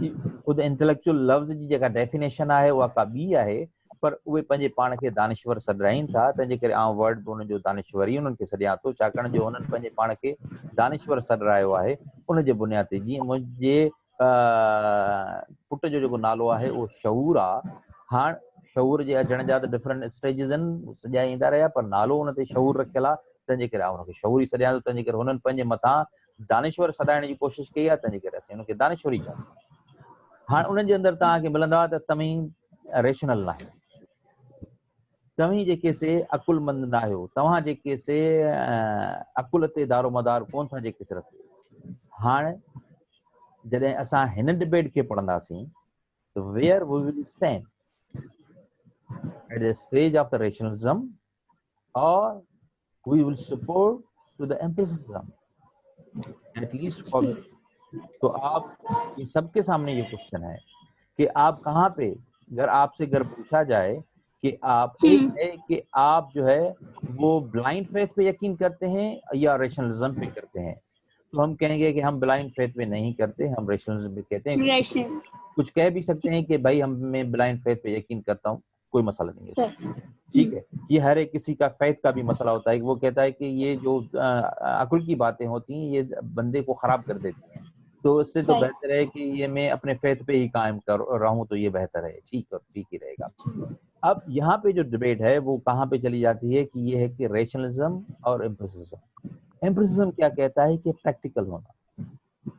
ख़ुदि इंटेलेक्चुअल लफ़्ज़ जी जेका डेफिनेशन आहे उहा का ॿी आहे, पर उहे पंहिंजे पाण खे दानिश्वर सॾाइनि था। तंहिंजे करे आउं वर्ड बि उन्हनि जो दानिश्वर ई उन्हनि खे सॾियां थो, छाकाणि जो उन्हनि पंहिंजे पाण खे दानिश्वर सॾायो आहे। उन जे बुनियाद ते जीअं मुंहिंजे पुट जो जेको नालो आहे उहो शऊर आहे। हाणे शऊर जे अचण जा त डिफरेंट स्टेजिस आहिनि, सॼा ईंदा रहिया, पर नालो उन ते शऊर रखियल आहे, तंहिंजे करे आउं हुनखे शऊर ई सॾियां थो। तंहिंजे करे हुननि पंहिंजे मथां दानिश्वर सॾाइण जी कोशिशि कई आहे, तंहिंजे करे असीं हुनखे दानिश्वर ई चऊं। हाणे उन्हनि जे अंदरि तव्हांखे मिलंदा त तव्हीं रेशनल न आहियो, तव्हीं जेके से अकुलमंद न आहियो, तव्हां जेके से अकुल ते दारोमदार कोन था जेके से रखो। हाणे जॾहिं असां हिन डिबेट खे पढ़ंदासीं त where we will stand at the stage of the rationalism और we will support to the empiricism, at least for me. तो आप ये सबके सामने ये क्वेश्चन है कि आप कहाँ पे, अगर पूछा जाए कि आप एक है कि आप जो है वो ब्लाइंड फेथ पे यकीन करते हैं या रेशनलिज्म पे करते हैं, तो हम कहेंगे कि हम ब्लाइंड फेथ पे नहीं करते, हम रेशनलिज्म पे कहते हैं। कुछ कह भी सकते हैं कि भाई मैं ब्लाइंड फेथ पे यकीन करता हूँ, कोई मसला नहीं है, ठीक है। ये हर एक किसी का फेथ का भी मसला होता है। वो कहता है कि ये जो अकुल की बातें होती हैं ये बंदे को खराब कर देती हैं, तो इससे तो बेहतर है कि ये मैं अपने फेथ पे ही कायम कर रहा हूँ, तो ये बेहतर है, ठीक ही रहेगा। अब यहाँ पे जो डिबेट है वो कहाँ पे चली जाती है कि ये है कि रेशनलिज्म और एम्पिरिसिज्म। एम्पिरिसिज्म क्या कहता है कि प्रैक्टिकल होना।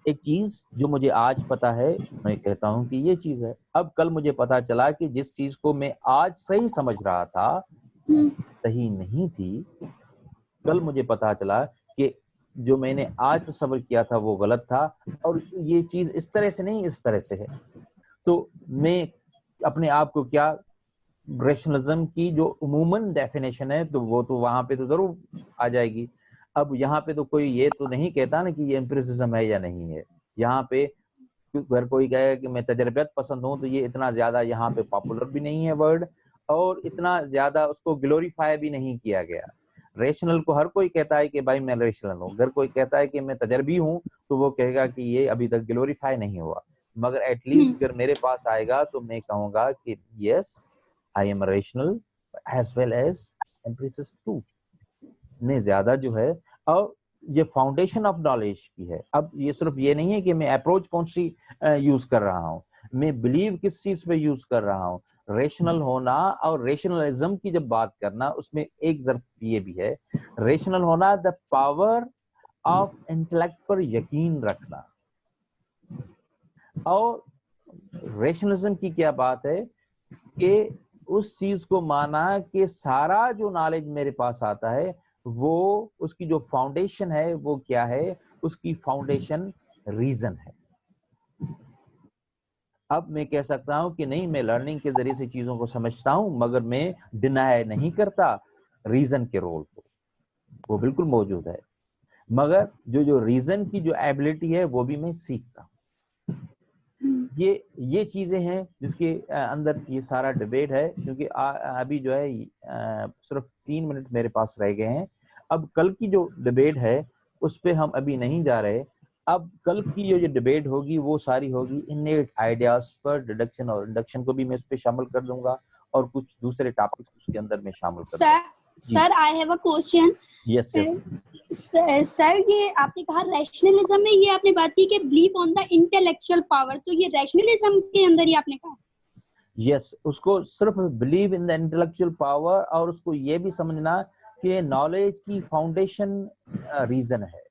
एक चीज जो मुझे आज पता है मैं कहता हूं कि ये चीज है। अब कल मुझे पता चला कि जिस चीज को मैं आज सही समझ रहा था सही नहीं थी, कल मुझे पता चला कि जो मैंने आज तस्वर किया था वो गलत था, और ये चीज इस तरह से नहीं इस तरह से है। तो मैं अपने आप को क्या, रेशनलिज्म की जो उमूमन डेफिनेशन है तो वो तो वहां पे तो जरूर आ जाएगी। अब यहाँ पे तो कोई ये तो नहीं कहता ना कि ये एम्पिरिसिज्म है या नहीं है। यहाँ पे अगर कोई कहे कि मैं तजर्बियत पसंद हूँ तो ये इतना ज्यादा यहाँ पे पॉपुलर भी नहीं है वर्ड, और इतना ज्यादा उसको ग्लोरीफाई भी नहीं किया गया। रेशनल को हर कोई कहता है कि भाई मैं रेशनल हूँ, अगर कोई कहता है कि मैं तजर्बी हूँ तो वो कहेगा कि ये अभी तक ग्लोरीफाई नहीं हुआ। मगर एटलीस्ट अगर मेरे पास आएगा तो मैं कहूँगा कि yes I am rational as well as empiricist too. में ज्यादा जो है, और ये फाउंडेशन ऑफ नॉलेज की है। अब ये सिर्फ ये नहीं है कि मैं अप्रोच कौन सी यूज कर रहा हूँ, मैं बिलीव किस चीज पे यूज कर रहा हूँ। रेशनल होना और रेशनलिज्म की जब बात करना, उसमें एक जर्फ ये भी है, रेशनल होना द पावर ऑफ इंटेलेक्ट पर यकीन रखना, और रेशनलिज्म की क्या बात है कि उस चीज को माना कि सारा जो नॉलेज मेरे पास आता है वो उसकी जो फाउंडेशन है वो क्या है, उसकी फाउंडेशन रीजन है। अब मैं कह सकता हूं कि नहीं, मैं लर्निंग के जरिए से चीजों को समझता हूं, मगर मैं डिनाई नहीं करता रीजन के रोल को, वो बिल्कुल मौजूद है, मगर जो रीजन की जो एबिलिटी है वो भी मैं सीखता हूं। ये चीजें हैं जिसके अंदर ये सारा डिबेट है, क्योंकि अभी जो है सिर्फ 3 मिनट मेरे पास रह गए हैं। अब कल की जो डिबेट है उस पे हम अभी नहीं जा रहे। अब कल की जो डिबेट होगी वो सारी होगी इनेट आइडियाज पर, डिडक्शन और इंडक्शन को भी मैं उस पे शामिल कर दूंगा, और कुछ दूसरे टॉपिक्स उसके अंदर मैं शामिल कर दूंगा। Sir I have a question. Yes yes sir ये आपने कहा रैशनलिज्म में, ये आपने बात की कि believe on the intellectual power, तो ये रैशनलिज्म के अंदर ही आपने कहा? यस, उसको सिर्फ believe in the intellectual power, और उसको ये भी समझना कि नॉलेज की फाउंडेशन रीजन है।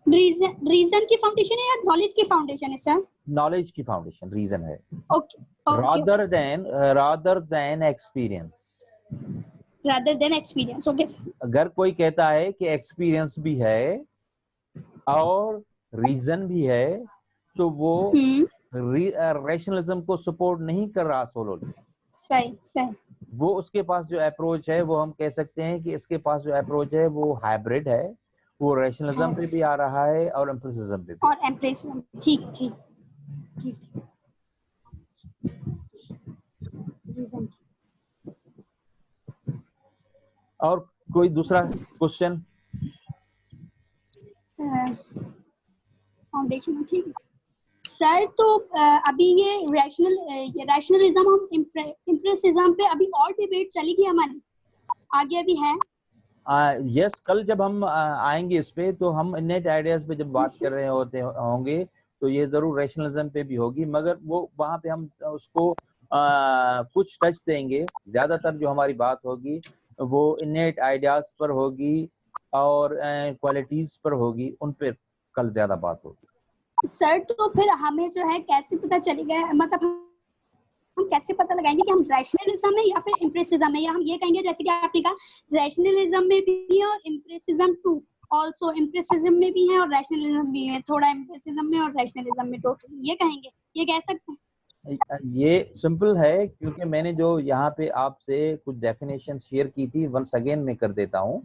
रीजन की फाउंडेशन है या नॉलेज की फाउंडेशन है सर? नॉलेज की फाउंडेशन रीजन है, okay rather than experience. rather than experience. Okay sir. अगर कोई कहता है कि एक्सपीरियंस भी है और रीजन भी है, तो वो रैशनलिज्म को सपोर्ट नहीं कर रहा सोलोली। सही। वो उसके पास जो अप्रोच है वो हम कह सकते हैं कि इसके पास जो अप्रोच है वो हाइब्रिड है, वो रैशनलिज्म पे भी आ रहा है और एम्पिरिसिज्म पे भी। और एम्पिरिसिज्म, ठीक। रीजन। और कोई दूसरा क्वेश्चन? फाउंडेशन, ठीक है सर। तो अभी ये रैशनलिज्म हम एम्पिरिसिज्म पे अभी और डिबेट चलेगी हमारी, आगे अभी है? यस, कल जब हम आएंगे इस पे, तो हम इनेट आइडियाज पे जब बात कर रहे होंगे तो ये जरूर रैशनलिज्म पे भी होगी, मगर वो वहां पे हम उसको कुछ टच देंगे। ज्यादातर जो हमारी बात होगी वो इनेट आइडियाज पर होगी और क्वालिटीज पर होगी, उन पे कल ज्यादा बात होगी। सर तो फिर हमें जो है कैसे पता चलेगा, मतलब हम कैसे पता लगाएंगे कि हम रैशनलिज्म में या फिर एम्पिरिसिज्म में, या हम ये कहेंगे जैसे कि आपने कहा रैशनलिज्म में भी है और एम्पिरिसिज्म टू ऑल्सो, एम्पिरिसिज्म में भी है और रैशनलिज्म भी है, थोड़ा एम्पिरिसिज्म में और रैशनलिज्म में, टोटल ये कहेंगे, ये कह सकते हैं? ये सिंपल है, क्योंकि मैंने जो यहाँ पे आपसे कुछ डेफिनेशन शेयर की थी, वंस अगेन मैं कर देता हूँ।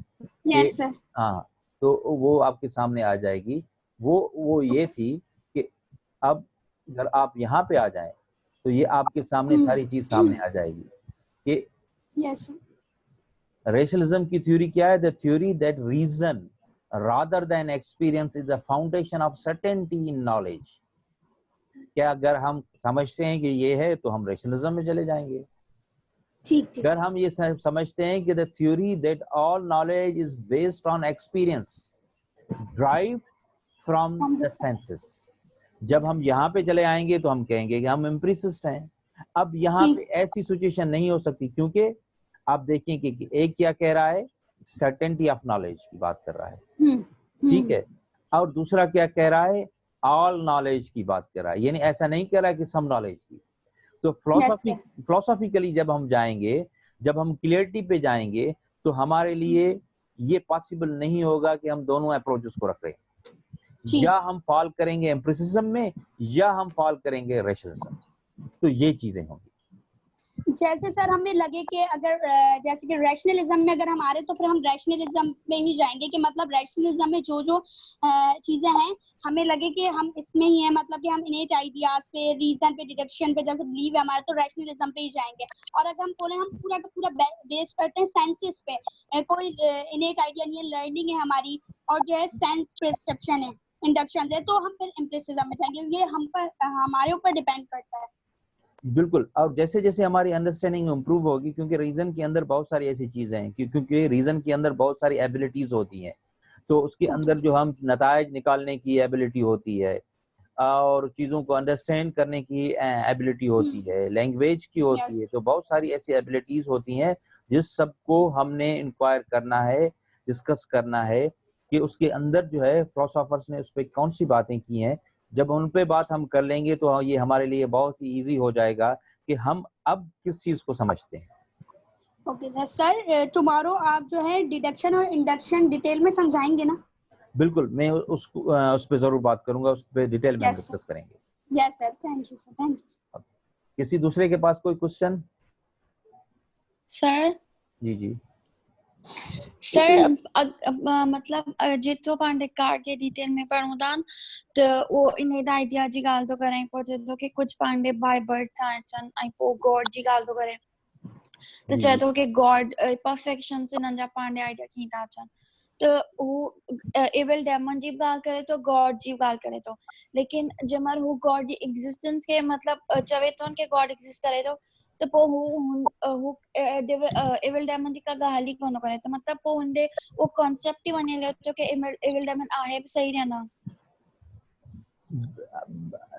Yes sir. हाँ, तो वो आपके सामने आ जाएगी। वो ये थी कि अब अगर आप यहाँ पे आ जाएं तो ये आपके सामने सारी चीज सामने आ जाएगी कि यस रेशनलिज्म की थ्योरी क्या है। The theory that reason rather than experience is a foundation of certainty in knowledge. क्या अगर हम समझते हैं कि ये है तो हम रैशनलिज्म में चले जाएंगे। ठीक। अगर हम ये समझते हैं कि the theory that all knowledge is based on experience derived from the senses, जब हम यहाँ पे चले आएंगे तो हम कहेंगे कि हम एम्पिरिसिस्ट हैं। अब यहाँ पे ऐसी सिचुएशन नहीं हो सकती, क्योंकि आप देखिए कि एक क्या कह रहा है, सर्टेनिटी ऑफ नॉलेज की बात कर रहा है, ठीक है, और दूसरा क्या कह रहा है, ऑल नॉलेज की बात कर रहा है, यानी ऐसा नहीं कह रहा है कि सम नॉलेज की। तो फिलोसॉफिकली जब हम जाएंगे, जब हम क्लियरिटी पे जाएंगे, तो हमारे लिए ये पॉसिबल नहीं होगा कि हम दोनों अप्रोचेस को रख रहे हैं, या हम फॉल करेंगे एम्पिरिसिज्म में या हम फॉल करेंगे रैशनलिज्म। तो ये चीजें होंगी। जैसे सर हमें लगे कि अगर जैसे कि रैशनलिज्म में अगर हम आ रहे तो फिर हम रैशनलिज्म में ही जाएंगे, कि मतलब रैशनलिज्म में जो चीजें हैं हमें लगे कि हम इसमें ही है, मतलब कि हम इनेट आइडियाज पे, रीजन पे, डिडक्शन पे जैसे बिलीव है हमारा, तो रैशनलिज्म पे ही जाएंगे। और अगर हम बोले हम पूरा का पूरा बेस करते हैं सेंसेस पे, कोई इनेट आइडिया नहीं है, लर्निंग है हमारी, और जो है सेंस परसेप्शन है, इंडक्शन है, तो हम फिर एम्पिरिसिज्म में जाएंगे। ये हम पर, हमारे ऊपर डिपेंड करता है। बिल्कुल, और जैसे जैसे हमारी अंडरस्टैंडिंग इंप्रूव होगी, क्योंकि रीजन के अंदर बहुत सारी ऐसी चीजें हैं, क्योंकि रीजन के अंदर बहुत सारी एबिलिटीज होती हैं, तो उसके अंदर जो हम नतायज निकालने की एबिलिटी होती है, और चीजों को अंडरस्टैंड करने की एबिलिटी होती है, लैंग्वेज की होती है, तो बहुत सारी ऐसी एबिलिटीज होती हैं जिस सबको हमने इंक्वायर करना है, डिस्कस करना है कि उसके अंदर जो है फिलोसोफर्स ने उस पर कौन सी बातें की हैं। जब उन पे बात हम कर लेंगे तो ये हमारे लिए बहुत ही ईजी हो जाएगा कि हम अब किस चीज को समझते हैं। Okay sir. सर टुमारो आप जो है डिडक्शन और इंडक्शन डिटेल में समझाएंगे ना? बिल्कुल, मैं उस पर जरूर बात करूंगा, उस पर डिटेल में हम यस सर। डिस्कस करेंगे। Yes sir, thank you sir, thank you. किसी दूसरे के पास कोई क्वेश्चन? सर जी सर मतलब जेतो पाण डेकार्ट के डिटेल में पढ़ूं था तो वो इन आइडिया जी गाल तो करें पहुंचे तो कि कुछ पांडे बाय बर्थ था अचन आई पो गॉड जी गाल तो करे तो चाहे तो कि गॉड परफेक्शन से नंजा पांडे आइडिया की था अचन तो वो एविल डेमन जी गाल करे तो गॉड जी गाल करे तो लेकिन जमर वो गॉड जी एग्जिस्टेंस के मतलब चवे तो के गॉड एग्जिस्ट करे तो पो हु एविल डेमन जी का गाली कोन करे तो मतलब पो उनदे वो कांसेप्ट ही बने ले तो कि एविल डेमन आहे भी सही रहना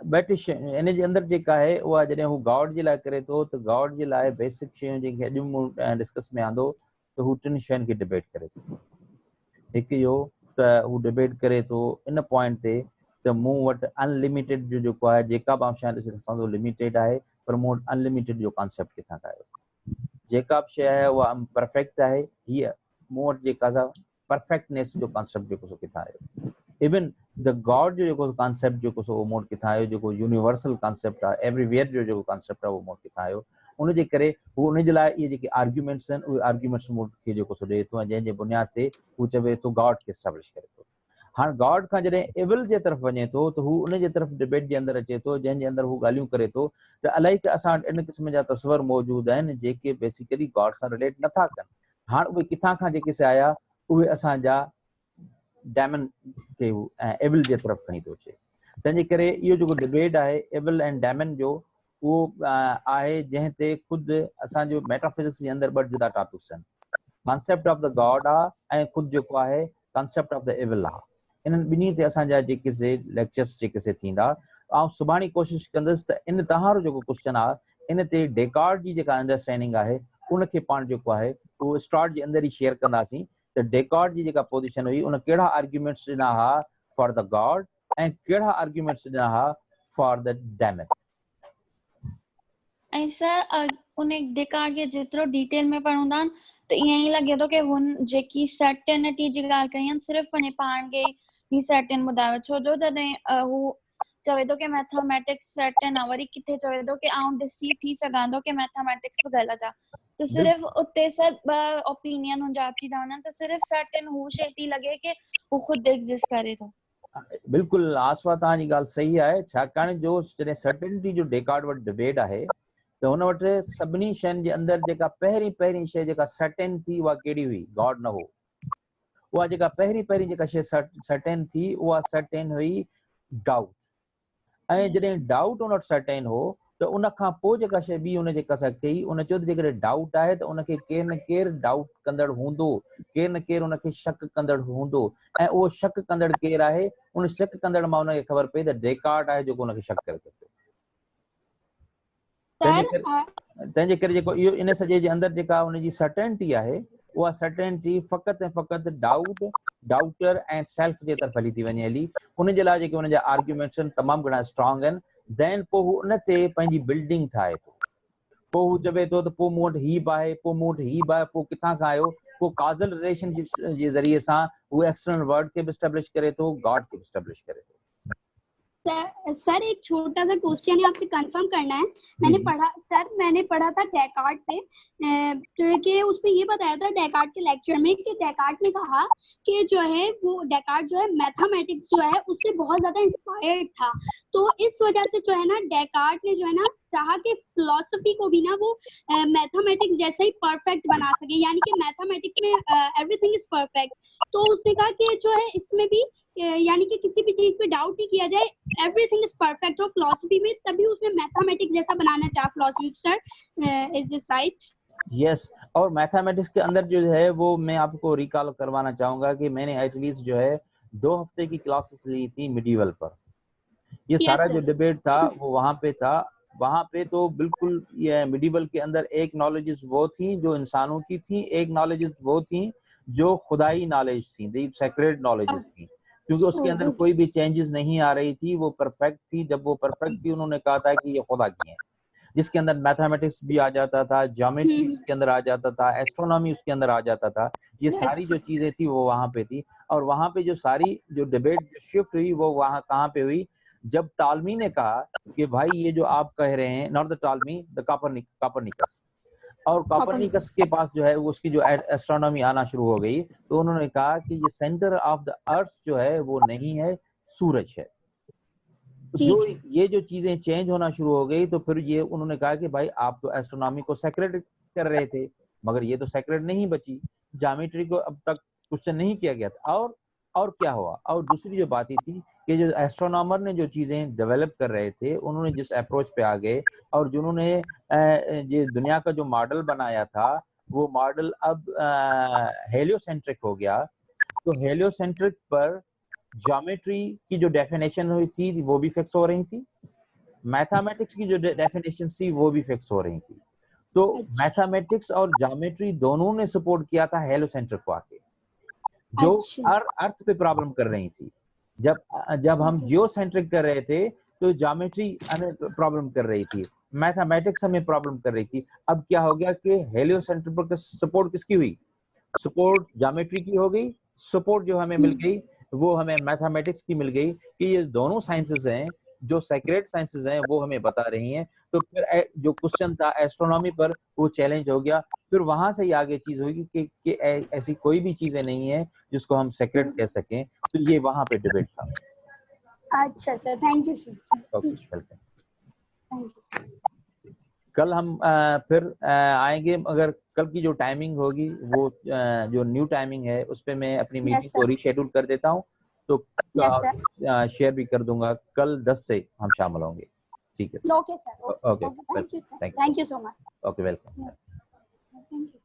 बेटिश इन जे अंदर जेका है उहा जॾहिं हू गॉड जे लाइ करे थो त गॉड जे लाइ बेसिक शयूं जेके अॼु मूं डिस्कस में आंदो त हू टिनि शयुनि खे डिबेट करे थो। हिकु इहो त हू डिबेट करे थो इन पॉइंट ते त मूं वटि अनलिमिटेड जो जेको आहे जेका बि शइ ॾिसी सघंदो लिमिटेड आहे, पर मूं वटि अनलिमिटेड जो कॉन्सेप्ट किथां आयो। जेका बि शइ आहे उहा परफेक्ट आहे, हीअ मूं वटि जेका सा परफेक्टनेस जो कॉन्सेप्ट जेको सो किथां आयो। इवन द गॉड जो जेको कॉन्सेप्ट जेको सो उहो मूं वटि किथां आयो, जेको यूनिवर्सल कॉन्सेप्ट आहे, एवरीवेयर जो जेको कॉन्सेप्ट आहे उहो मूं वटि किथां आयो। उनजे करे हू उनजे लाइ इहे जेके आर्ग्यूमेंट्स आहिनि उहे आर्ग्यूमेंट्स मूं खे जेको सो ॾिए थो ऐं जंहिंजे बुनियाद ते हू चवे थो गॉड खे एस्टेब्लिश करे थो। हाणे गॉड खां जॾहिं एविल जे तरफ़ वञे थो त हू उनजे तरफ़ डिबेट जे अंदरि अचे थो, जंहिंजे अंदरि हू ॻाल्हियूं करे थो त अलाही त असां वटि इन क़िस्म जा तस्वर मौजूद आहिनि जेके बेसिकली गॉड सां रिलेट नथा कनि। हाणे उहे किथां खां जेके से आया उहे असांजा डैमन खे एविल जे तरफ़ खणी थो अचे। तंहिंजे करे इहो जेको डिबेट आहे एविल एंड डैमन जो उहो आहे जंहिं ते ख़ुदि असांजो मेटाफिजिक्स जे अंदरि ॿ जुदा टॉपिक्स आहिनि। कॉन्सेप्ट ऑफ द गॉड आहे ऐं ख़ुदि जेको आहे कॉन्सेप्ट ऑफ द एविल आहे। इन्हनि ॿिन्ही ते असांजा जेके से लेक्चर्स जेके से थींदा। ऐं सुभाणे कोशिशि कंदुसि त इन तव्हांजो जेको क्वेश्चन आहे इन ते डेकार्ड जी जेका अंडरस्टैंडिंग आहे उनखे पाण जेको आहे उहो स्टार्ट जे अंदरि ई शेयर कंदासीं त डेकार्ड जी जेका पोजीशन हुई उन कहिड़ा आर्ग्यूमेंट्स ॾिना हुआ फॉर द गॉड ऐं कहिड़ा आर्ग्यूमेंट्स ॾिना हुआ फॉर द डैमन। ऐं सर उन डेकार्ट के जेतिरो डिटेल में पढ़ूं था तो ईअं ई लॻे थो कि हुन जेकी सर्टेनिटी जी ॻाल्हि कई आहिनि सिर्फ़ु पंहिंजे पाण खे ई सर्टेन ॿुधायो, छो जो तॾहिं हू चवे थो कि मैथमेटिक्स सर्टेन आहे, वरी किथे चवे थो कि आउं डिसीव थी सघां थो कि मैथमेटिक्स बि ग़लति आहे। तो सिर्फ़ु उते सर ॿ ओपिनियन हुनजा अची था वञनि त सिर्फ़ु सर्टेन हू शइ थी लॻे कि हू ख़ुदि एग्ज़िस्ट करे थो। बिल्कुलु आसवा तव्हांजी ॻाल्हि सही आहे, छाकाणि जो जॾहिं सर्टेनिटी जो डेकार्ड वटि डिबेट आहे त हुन वटि सभिनी शयुनि जे अंदरि जेका पहिरीं शइ जेका सर्टेन थी उहा कहिड़ी हुई? गॉड न हो। उहा जेका पहिरीं जेका शइ सर्टेन थी उहा सर्टेन हुई डाउट। ऐं जॾहिं डाउट उन वटि सर्टेन हो त उन खां पोइ जेका शइ ॿी उन जेका सा कई उन चयो त जेकॾहिं डाउट आहे त उनखे केरु न केरु डाउट कंदड़ हूंदो, केरु न केरु उनखे शक कंदड़ हूंदो ऐं उहो शक कंदड़ केरु आहे? उन शक कंदड़ मां उनखे ख़बर पई त डेकार्ड आहे जेको उनखे शक करे थो। तंहिंजे करे जेको इहो इन सॼे जे अंदरि जेका उनजी सर्टेनिटी आहे उहा सर्टेनिटी फ़क़ति ऐं फ़क़ति डाउटर ऐं सेल्फ जे तरफ़ हली थी वञे हली। उनजे लाइ जेके उनजा आर्ग्यूमेंट्स आहिनि तमामु घणा स्ट्रॉन्ग आहिनि। देन पोइ हू उन ते पंहिंजी बिल्डिंग ठाहे थो। पोइ हू चवे थो त पोइ मूं वटि हीउ बि आहे, पोइ मूं वटि हीउ बि आहे, पोइ किथां खां आयो? पोइ काज़ल रिलेशन जे ज़रिए सां उहो एक्सटर्नल वर्ड खे बि एस्टेब्लिश करे थो, गॉड खे बि एस्टेब्लिश करे थो। सर एक छोटा सा क्वेश्चन है, आपसे कंफर्म करना है। मैंने पढ़ा था डेकार्ट पे कि उसमें ये बताया था डेकार्ट के लेक्चर में कि डेकार्ट ने कहा कि जो है वो डेकार्ट जो है मैथमेटिक्स जो है उससे बहुत ज्यादा इंस्पायर्ड था। तो इस वजह से जो है ना डेकार्ट ने जो है ना चाहा कि फिलॉसफी को भी ना वो मैथमेटिक्स जैसे ही परफेक्ट बना सके, यानी कि मैथमेटिक्स में एवरीथिंग इज परफेक्ट। तो उसने कहा कि जो है इसमें भी यानी कि किसी भी चीज पे डाउट नहीं किया जाए, एवरीथिंग इज परफेक्ट। और फिलॉसफी में तभी उसने मैथमेटिक्स जैसा बनाना चाहा philosophy. Sir is this right? Yes. और मैथमेटिक्स के अंदर जो है वो मैं आपको रिकॉल करवाना चाहूंगा कि मैंने एटलीस्ट जो है 2 हफ्ते की क्लासेस ली थी मिडीवल पर। ये सारा जो डिबेट था वो वहां पे था। वहां पे तो बिल्कुल ये मिडीवल के अंदर एक नॉलेजेस वो थी जो इंसानों की थी, एक नॉलेजेस वो थी जो खुदाई नॉलेज थी, दी सेक्रेड नॉलेजेस थी, क्योंकि उसके अंदर कोई भी चेंजेस नहीं आ रही थी, वो परफेक्ट थी। जब वो परफेक्ट थी उन्होंने कहा था कि ये खुदा की है। जिसके अंदर मैथमेटिक्स भी आ जाता था, ज्योमेट्री उसके अंदर आ जाता था, एस्ट्रोनॉमी उसके अंदर आ जाता था। ये Yes. सारी जो चीजें थी वो वहां पे थी। और वहां पे जो सारी जो डिबेट शिफ्ट हुई वो वहां कहाँ पे हुई, जब टालमी ने कहा कि भाई ये जो आप कह रहे हैं, नॉट द टालमी, द कॉपरनिकस, और कॉपरनिकस के पास जो है वो उसकी जो एस्ट्रोनॉमी आना शुरू हो गई, तो उन्होंने कहा कि ये सेंटर ऑफ द अर्थ जो है वो नहीं है, सूरज है। जो ये जो चीजें चेंज होना शुरू हो गई, तो फिर ये उन्होंने कहा कि भाई आप तो एस्ट्रोनॉमी को सेक्रेट कर रहे थे, मगर ये तो सेक्रेट नहीं बची, ज्योमेट्री को अब तक क्वेश्चन नहीं किया गया था। और क्या हुआ, और दूसरी जो बात थी कि जो एस्ट्रोनॉमर ने जो चीजें डेवलप कर रहे थे, उन्होंने जिस अप्रोच पे आ गए और जिन्होंने ये दुनिया का जो मॉडल बनाया था, वो मॉडल अब हेलियोसेंट्रिक हो गया। तो हेलियोसेंट्रिक पर ज्योमेट्री की जो डेफिनेशन हुई थी वो भी फिक्स हो रही थी, मैथमेटिक्स की जो डेफिनेशन थी वो भी फिक्स हो रही थी। तो मैथमेटिक्स और ज्योमेट्री दोनों ने सपोर्ट किया था हेलियोसेंट्रिक को आके, जो अर्थ पे प्रॉब्लम कर रही थी। जब हम जियोसेंट्रिक कर रहे थे तो ज्योमेट्री हमें प्रॉब्लम कर रही थी, मैथमेटिक्स हमें प्रॉब्लम कर रही थी। अब क्या हो गया कि हेलियोसेंट्रिक पर सपोर्ट किसकी हुई, सपोर्ट ज्योमेट्री की हो गई, सपोर्ट जो हमें मिल गई वो हमें मैथमेटिक्स की मिल गई कि ये दोनों साइंसेस हैं जो सेक्रेट साइंसेस हैं, वो हमें बता रही हैं। तो फिर जो क्वेश्चन था एस्ट्रोनॉमी पर वो चैलेंज हो गया। फिर वहां से ही आगे चीज होगी कि ऐसी कोई भी चीजें नहीं है जिसको हम सेक्रेट कह सकें। तो ये वहां पे डिबेट था। अच्छा sir, thank you sir. Okay, welcome. Thank you. कल हम फिर आएंगे, मगर कल की जो टाइमिंग होगी वो जो न्यू टाइमिंग है उस पे मैं अपनी मीटिंग को रीशेड्यूल कर देता हूँ, तो शेयर भी कर दूंगा। कल 10 से हम शामिल होंगे। ठीक है, okay sir, okay, thank you so much. Okay, welcome. Thank you.